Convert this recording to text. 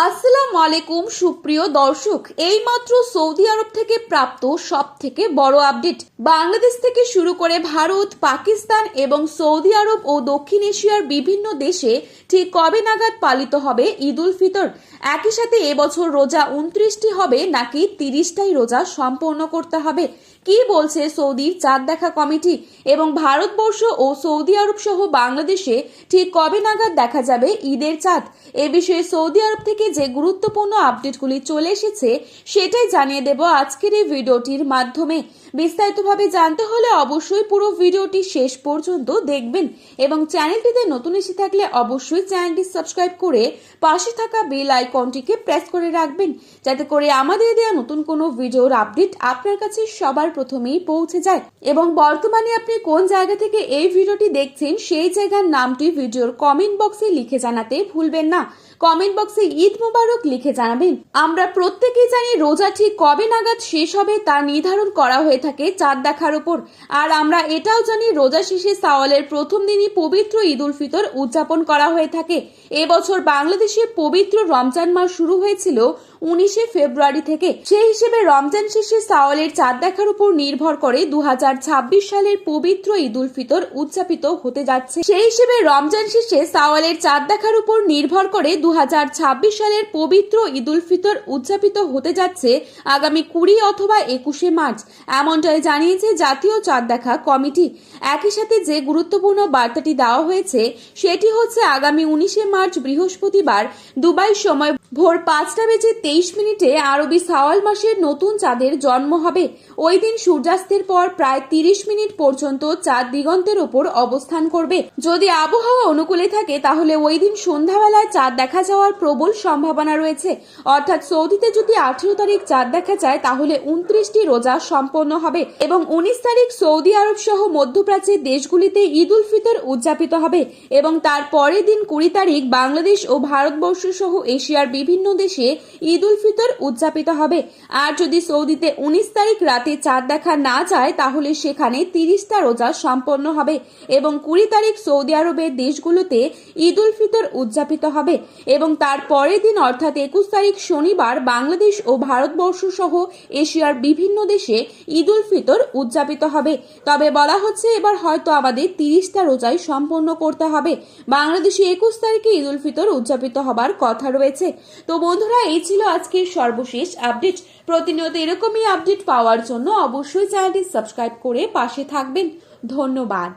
আসসালামু আলাইকুম সুপ্রিয় দর্শক, এইমাত্র সৌদি আরব থেকে প্রাপ্ত সবথেকে বড় আপডেট। বাংলাদেশ থেকে শুরু করে ভারত, পাকিস্তান এবং সৌদি আরব ও দক্ষিণ এশিয়ার বিভিন্ন দেশে ঠিক কবে নাগাদ পালিত হবে ঈদ উল ফিতর? একই সাথে এবছর রোজা 29টি হবে নাকি 30টাই রোজা সম্পন্ন করতে হবে? কি বলছে সৌদির চাঁদ দেখা কমিটি? এবং ভারতবর্ষ ও সৌদি আরব সহ বাংলাদেশে ঠিক কবে নাগাদ দেখা যাবে ঈদের চাঁদ? এ বিষয়ে সৌদি আরব থেকে যে গুরুত্বপূর্ণ আপডেটগুলি চলে এসেছে সেটাই জানিয়ে দেব আজকের এই ভিডিওটির মাধ্যমে। বিস্তারিতভাবে জানতে হলে অবশ্যই পুরো ভিডিওটি শেষ পর্যন্ত দেখবেন এবং চ্যানেলটিতে নতুন এসে থাকলে অবশ্যই চ্যানেলটি সাবস্ক্রাইব করে পাশে থাকা বেল আইকনটিকে প্রেস করে রাখবেন, যাতে করে আমাদের দেওয়া নতুন কোনো ভিডিওর আপডেট আপনার কাছে সবার প্রথমেই পৌঁছে যায়। এবং বর্তমানে আপনি কোন জায়গা থেকে এই ভিডিওটি দেখছেন সেই জায়গার নামটি ভিডিওর কমেন্ট বক্সে লিখে জানাতে ভুলবেন না। কমেন্ট বক্সে ঈদ মোবারক লিখে জানাবেন। আমরা প্রত্যেকেই জানি রোজা ঠিক কবে নাগাদ শেষ হবে তা নির্ধারণ করা হয়ে থাকে চাঁদ দেখার উপর। আর আমরা এটাও জানি রোজা শেষে শাওয়ালের প্রথম দিনই পবিত্র ঈদ উল ফিতর উদযাপন করা হয়ে থাকে। এবছর বাংলাদেশে পবিত্র রমজান মাস শুরু হয়েছিল 19শে ফেব্রুয়ারি থেকে। সেই হিসেবে রমজান শেষে শাওয়ালের চাঁদ দেখার উপর নির্ভর করে 2026 সালের পবিত্র ঈদ উল ফিতর উদযাপিত হতে যাচ্ছে। সেই হিসেবে রমজান শেষে শাওয়ালের চাঁদ দেখার উপর নির্ভর করে 2026 সালের পবিত্র ঈদ উল ফিতর উদযাপিত হতে যাচ্ছে আগামী 20 অথবা 21শে মার্চ, এমনটাই জানিয়েছে জাতীয় চাঁদ দেখা কমিটি। একই সাথে যে গুরুত্বপূর্ণ বার্তাটি দেওয়া হয়েছে সেটি হচ্ছে আগামী 19শে মার্চ বৃহস্পতিবার দুবাই সময় ভোর 5:23 আরবি শাওয়াল মাসের নতুন চাঁদের জন্ম হবে। ওই দিন সূর্যাস্তের পর প্রায় 30 মিনিট পর্যন্ত চাঁদ দিগন্তের ওপর অবস্থান করবে। যদি আবহাওয়া অনুকূলে থাকে তাহলে ওই দিন সন্ধ্যাবেলায় চাঁদ দেখা যাওয়ার প্রবল সম্ভাবনা রয়েছে। অর্থাৎ সৌদিতে যদি 18 তারিখ চাঁদ দেখা যায় তাহলে 29টি রোজা সম্পন্ন হবে এবং 19 তারিখ সৌদি আরব সহ মধ্যপ্রাচ্যের দেশগুলিতে ঈদ উল ফিতর উদযাপিত হবে এবং তার পরের দিন 20 তারিখ বাংলাদেশ ও ভারতবর্ষ সহ এশিয়ার বিভিন্ন দেশে ঈদ উল ফিতর উদযাপিত হবে। আর যদি সৌদিতে 19 তারিখ রাতে চাঁদ দেখা না যায় তাহলে সেখানে 30টা রোজা সম্পন্ন হবে এবং 20 তারিখ সৌদি আরবের দেশগুলোতে ঈদ উল ফিতর উদযাপিত হবে এবং তার পরের দিন অর্থাৎ 21 তারিখ শনিবার বাংলাদেশ ও ভারতবর্ষ সহ এশিয়ার বিভিন্ন দেশে ঈদ উল ফিতর উদযাপিত হবে। তবে বলা হচ্ছে এবার হয়তো আমাদের 30টা রোজাই সম্পন্ন করতে হবে। বাংলাদেশে 21 তারিখে ঈদ উল ফিতর উদযাপিত হবার কথা রয়েছে। তো বন্ধুরা, এই ছিল আজকের সর্বশেষ আপডেট। প্রতিনিয়ত এরকমই আপডেট পাওয়ার জন্য অবশ্যই চ্যানেলটি সাবস্ক্রাইব করে পাশে থাকবেন। ধন্যবাদ।